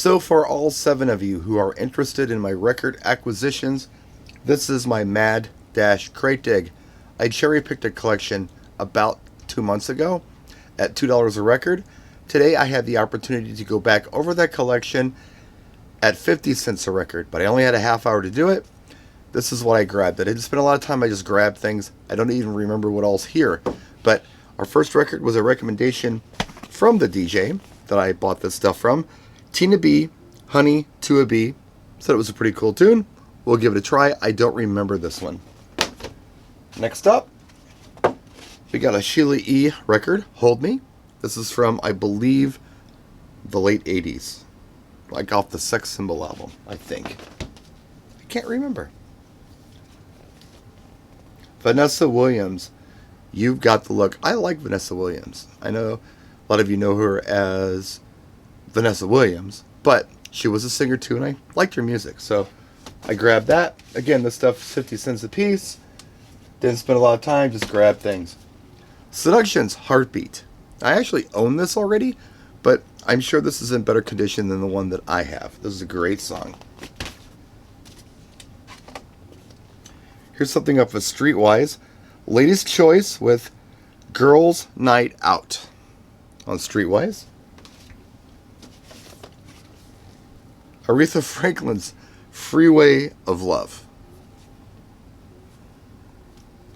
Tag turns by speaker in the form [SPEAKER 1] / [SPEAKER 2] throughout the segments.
[SPEAKER 1] So, for all 7 of you who are interested in my record acquisitions, this is my Mad Dash Crate Dig. I cherry picked a collection about 2 months ago at $2 a record. Today I had the opportunity to go back over that collection at 50 cents a record, but I only had a half hour to do it. This is what I grabbed. I didn't spend a lot of time, I just grabbed things. I don't even remember what all's here. But our first record was a recommendation from the DJ that I bought this stuff from. Tina B, Honey to a Bee. Said it was a pretty cool tune. We'll give it a try. I don't remember this one. Next up, we got a Sheila E. record, Hold Me. This is from, I believe, the late 80s. Like off the Sex Symbol album, I think. I can't remember. Vanessa Williams, You've Got the Look. I like Vanessa Williams. I know a lot of you know her as Vanessa Williams, but she was a singer too, and I liked her music, so I grabbed that. Again, this stuff is 50 cents a piece. Didn't spend a lot of time, just grabbed things. Seduction's Heartbeat. I actually own this already, but I'm sure this is in better condition than the one that I have. This is a great song. Here's something up with Streetwise. Ladies' Choice with Girls Night Out on Streetwise. Aretha Franklin's Freeway of Love.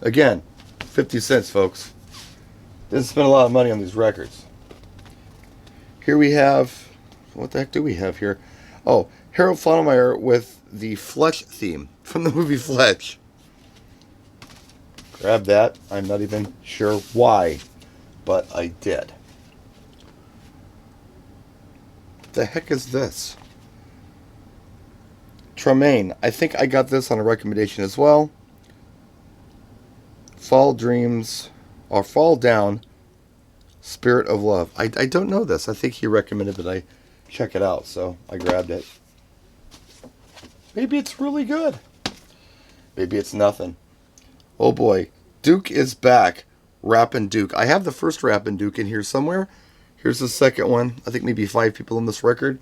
[SPEAKER 1] Again, 50 cents, folks. Didn't spend a lot of money on these records. Here we have, what the heck do we have here? Oh, Harold Faltermeyer with the Fletch theme from the movie Fletch. Grab that. I'm not even sure why, but I did. What the heck is this? Tremaine. I think I got this on a recommendation as well. Fall Dreams, or Fall Down, Spirit of Love. I don't know this. I think he recommended that I check it out, so I grabbed it. Maybe it's really good. Maybe it's nothing. Oh boy, Duke is back. Rappin' Duke. I have the first Rappin' Duke in here somewhere. Here's the second one. I think maybe 5 people in this record.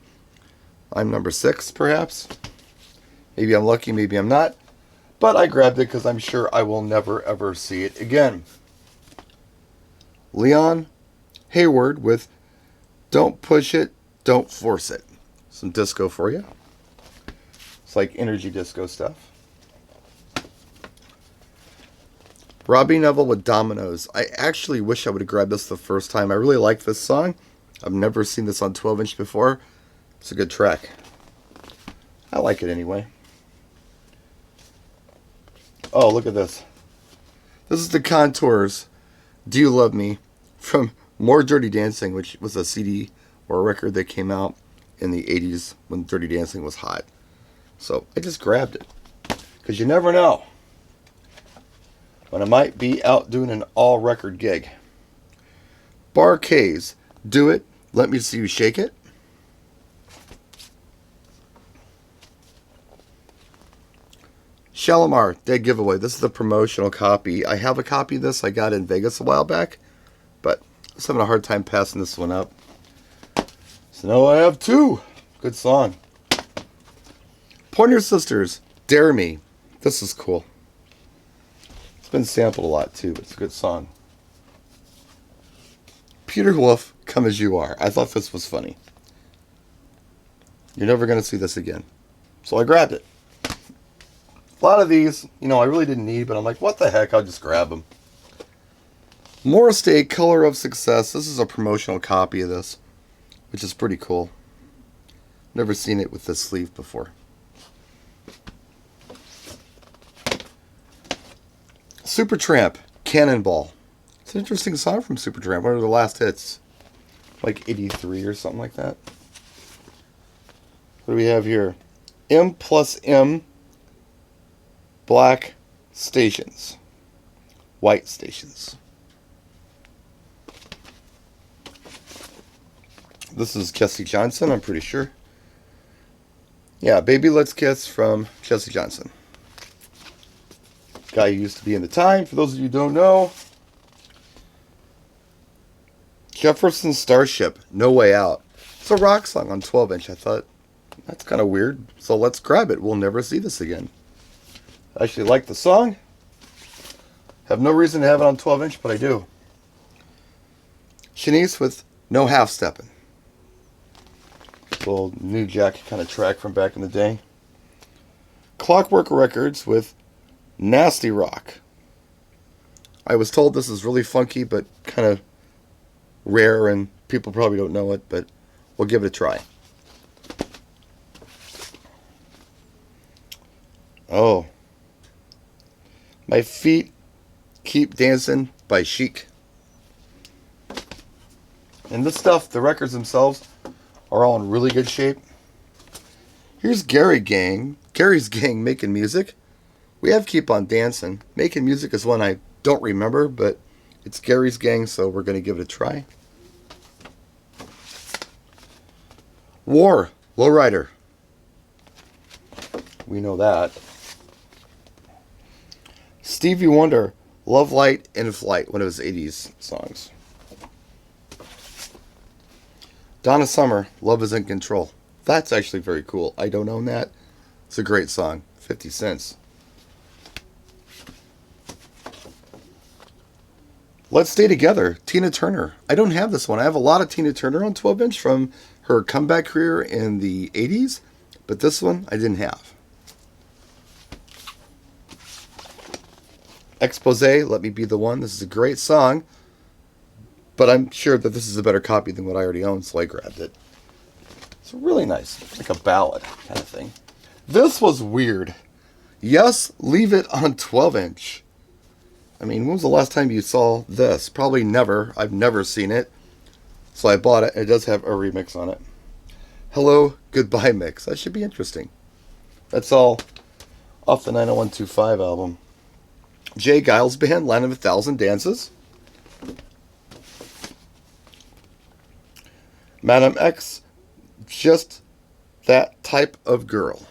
[SPEAKER 1] I'm number 6, perhaps. Maybe I'm lucky, maybe I'm not. But I grabbed it because I'm sure I will never, ever see it again. Leon Hayward with Don't Push It, Don't Force It. Some disco for you. It's like energy disco stuff. Robbie Neville with Dominoes. I actually wish I would have grabbed this the first time. I really like this song. I've never seen this on 12-inch before. It's a good track. I like it anyway. Oh, look at this. This is the Contours, Do You Love Me, from More Dirty Dancing, which was a CD or a record that came out in the 80s when Dirty Dancing was hot. So I just grabbed it. Because you never know when I might be out doing an all-record gig. Bar-Kays, Do It, Let Me See You Shake It. Shalimar, Dead Giveaway. This is the promotional copy. I have a copy of this. I got it in Vegas a while back, but I was having a hard time passing this one up. So now I have 2. Good song. Pointer Sisters, Dare Me. This is cool. It's been sampled a lot too, but it's a good song. Peter Wolf, Come As You Are. I thought this was funny. You're never going to see this again. So I grabbed it. A lot of these, I really didn't need, but I'm like, what the heck, I'll just grab them. Morris Day, Color of Success. This is a promotional copy of this, which is pretty cool. Never seen it with this sleeve before. Supertramp, Cannonball. It's an interesting song from Supertramp. One of their last hits. Like 83 or something like that. What do we have here? M+M Black Stations. White Stations. This is Jesse Johnson, I'm pretty sure. Yeah, Baby Let's Kiss from Jesse Johnson. Guy who used to be in The Time, for those of you who don't know. Jefferson Starship, No Way Out. It's a rock song on 12 inch. I thought, that's kind of weird, so let's grab it. We'll never see this again. I actually like the song. Have no reason to have it on 12 inch, but I do. Shanice with No Half Steppin'. Little New Jack kind of track from back in the day. Clockwork Records with Nasty Rock. I was told this is really funky, but kind of rare, and people probably don't know it, but we'll give it a try. Oh. My Feet Keep Dancing by Chic. And this stuff, the records themselves, are all in really good shape. Here's Gary's Gang making music. We have Keep on Dancing. Making music is one I don't remember, but it's Gary's Gang, so we're going to give it a try. War, Lowrider. We know that. Stevie Wonder, Love Light in Flight, one of his 80s songs. Donna Summer, Love is in Control. That's actually very cool. I don't own that. It's a great song. 50 cents. Let's Stay Together, Tina Turner. I don't have this one. I have a lot of Tina Turner on 12 inch from her comeback career in the 80s, but this one I didn't have. Expose, Let Me Be the One. This is a great song, but I'm sure that this is a better copy than what I already own, so I grabbed it. It's really nice, like a ballad kind of thing. This was weird. Yes, Leave It on 12 inch. I mean, when was the last time you saw this? Probably never. I've never seen it. So I bought it. It does have a remix on it. Hello, Goodbye mix. That should be interesting. That's all off the 90125 album. Jay Giles Band, Land of a Thousand Dances. Madam X, Just That Type of Girl.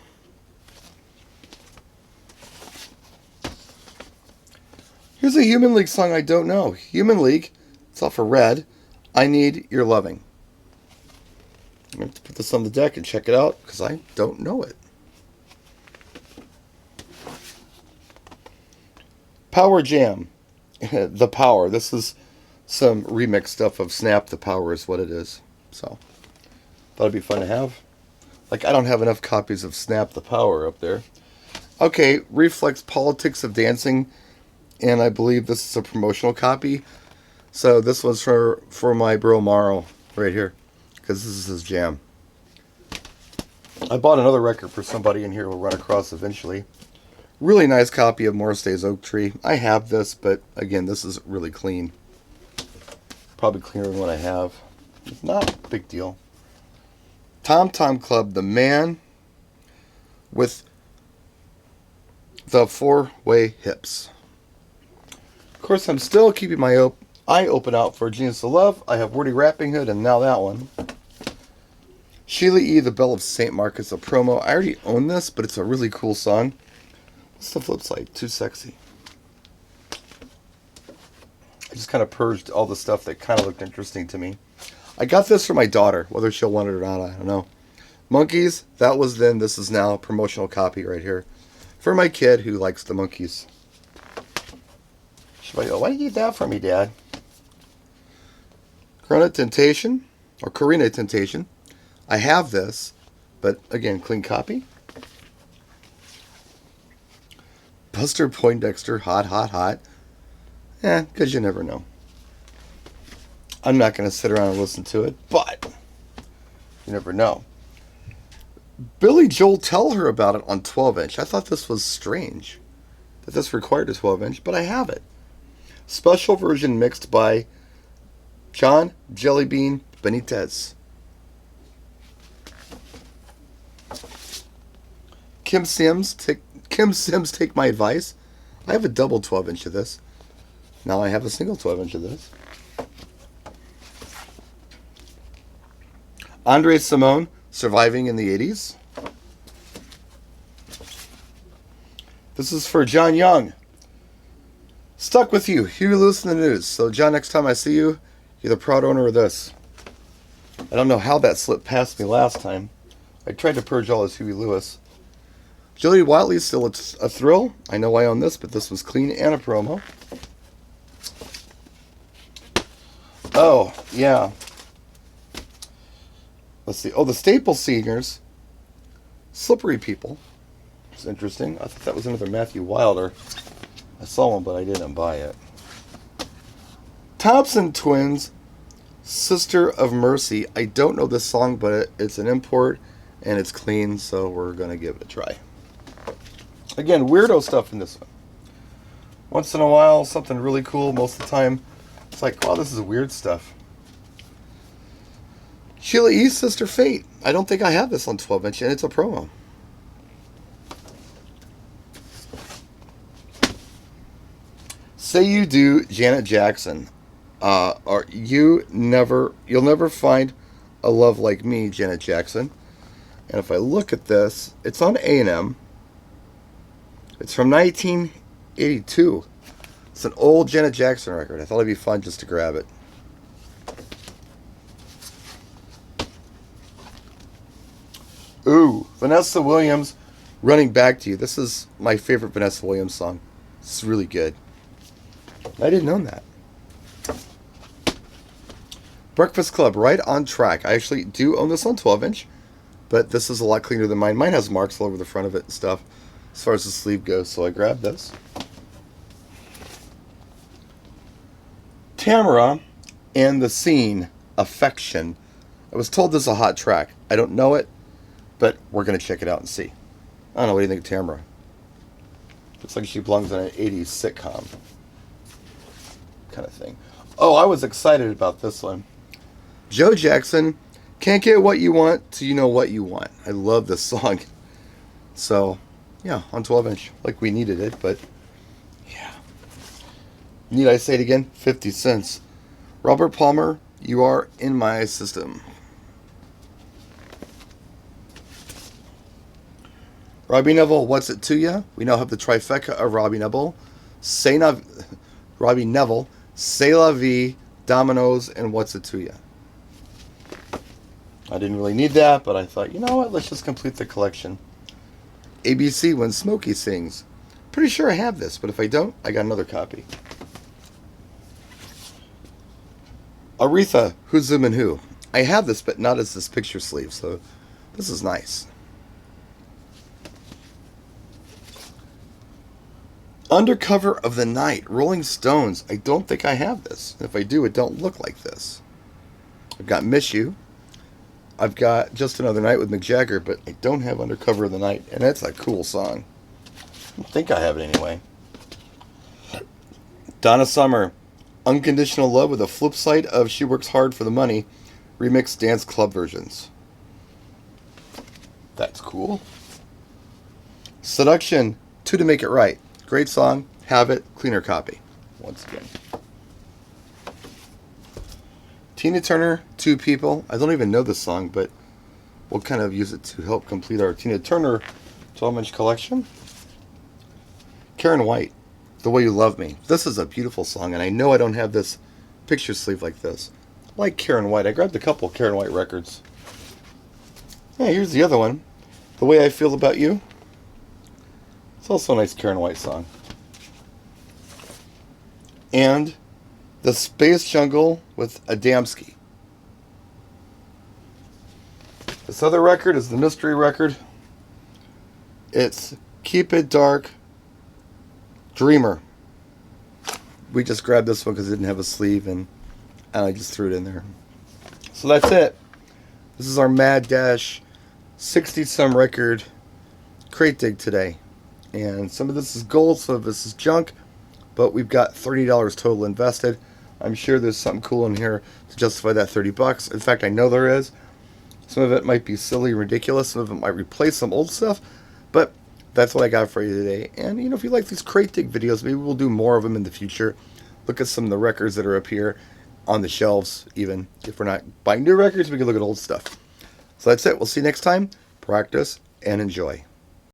[SPEAKER 1] Here's a Human League song I don't know. Human League, it's off of Red. I Need Your Loving. I'm going to put this on the deck and check it out because I don't know it. Power Jam. The Power. This is some remix stuff of Snap. The Power is what it is. So, thought it'd be fun to have. Like, I don't have enough copies of Snap the Power up there. Okay, Reflex Politics of Dancing. And I believe this is a promotional copy. So this one's for my bro Morrow right here, because this is his jam. I bought another record for somebody in here we'll run across eventually. Really nice copy of Morris Day's Oak Tree. I have this, but again, this is really clean. Probably cleaner than what I have. It's not a big deal. Tom Tom Club, The Man with the Four-Way Hips. Of course, I'm still keeping my eye open out for Genius of Love. I have Wordy Rapping Hood and now that one. Sheila E., The Belle of St. Marcus, a promo. I already own this, but it's a really cool song. What's the flip side? Too Sexy. I just kind of purged all the stuff that kind of looked interesting to me. I got this for my daughter. Whether she'll want it or not, I don't know. Monkeys, that was then. This is now a promotional copy right here. For my kid who likes the Monkeys. She'll go, why did you get that for me, Dad? Corina Temptation. I have this, but again, clean copy. Buster Poindexter, Hot, Hot, Hot. Because you never know. I'm not going to sit around and listen to it, but you never know. Billy Joel, Tell Her About It on 12 inch. I thought this was strange that this required a 12 inch, but I have it. Special version mixed by John Jellybean Benitez. Kim Sims, Take My Advice. I have a double 12 inch of this. Now I have a single 12 inch of this. Andre Simone, Surviving in the 80s. This is for John Young. Stuck with You, Huey Lewis in the News. So John, next time I see you, you're the proud owner of this. I don't know how that slipped past me last time. I tried to purge all this Huey Lewis. Jilly Wiley is still a thrill. I know I own this, but this was clean and a promo. Oh, yeah. Let's see. Oh, the Staple Seniors. Slippery People. It's interesting. I thought that was another Matthew Wilder. I saw one, but I didn't buy it. Thompson Twins. Sister of Mercy. I don't know this song, but it's an import and it's clean, so we're going to give it a try. Again, weirdo stuff in this one. Once in a while, something really cool. Most of the time, it's like, wow, this is weird stuff. Sheila E. Sister Fate. I don't think I have this on 12-inch, and it's a promo. Say You Do, Janet Jackson. Or you'll never find a love like me, Janet Jackson. And if I look at this, it's on A&M. It's from 1982. It's an old Janet Jackson record. I thought it'd be fun just to grab it. Ooh, Vanessa Williams, Running Back to You. This is my favorite Vanessa Williams song. It's really good. I didn't know that. Breakfast Club, Right on Track. I actually do own this on 12-inch, but this is a lot cleaner than mine. Mine has marks all over the front of it and stuff as far as the sleeve goes, so I grabbed this. Tamara and the Scene, Affection. I was told this is a hot track. I don't know it, but we're going to check it out and see. I don't know, what do you think of Tamara? Looks like she belongs in an 80s sitcom kind of thing. Oh, I was excited about this one. Joe Jackson, Can't Get What You Want Till You Know What You Want. I love this song. So, yeah, on 12-inch. Like we needed it, but yeah. Need I say it again? 50 cents. Robert Palmer, You Are In My System. Robbie Neville, What's It To Ya? We now have the trifecta of Robbie Neville. Robbie Neville, C'est La Vie, Dominoes, and What's It To Ya? I didn't really need that, but I thought, you know what, let's just complete the collection. ABC, When Smokey Sings. Pretty sure I have this, but if I don't, I got another copy. Aretha, Who's Zoom and Who? I have this, but not as this picture sleeve, so this is nice. Undercover of the Night, Rolling Stones. I don't think I have this. If I do, it don't look like this. I've got Miss You. I've got Just Another Night with Mick Jagger, but I don't have Undercover of the Night, and that's a cool song. I think I have it anyway. Donna Summer, Unconditional Love with a flip side of She Works Hard for the Money, remixed dance club versions. That's cool. Seduction, Two to Make It Right. Great song. Have it. Cleaner copy. Once again. Tina Turner, Two People. I don't even know this song, but we'll kind of use it to help complete our Tina Turner 12-inch collection. Karen White, The Way You Love Me. This is a beautiful song, and I know I don't have this picture sleeve like this. I like Karen White. I grabbed a couple Karen White records. Yeah, here's the other one. The Way I Feel About You. It's also a nice Karen White song. And The Space Jungle with Adamski. This other record is the mystery record. It's Keep It Dark, Dreamer. We just grabbed this one because it didn't have a sleeve, and I just threw it in there. So that's it. This is our Mad Dash 60-some record crate dig today. And some of this is gold, some of this is junk, but we've got $30 total invested. I'm sure there's something cool in here to justify that $30. In fact, I know there is. Some of it might be silly and ridiculous. Some of it might replace some old stuff, but that's what I got for you today. And, you know, if you like these crate dig videos, maybe we'll do more of them in the future. Look at some of the records that are up here on the shelves, even. If we're not buying new records, we can look at old stuff. So that's it. We'll see you next time. Practice and enjoy.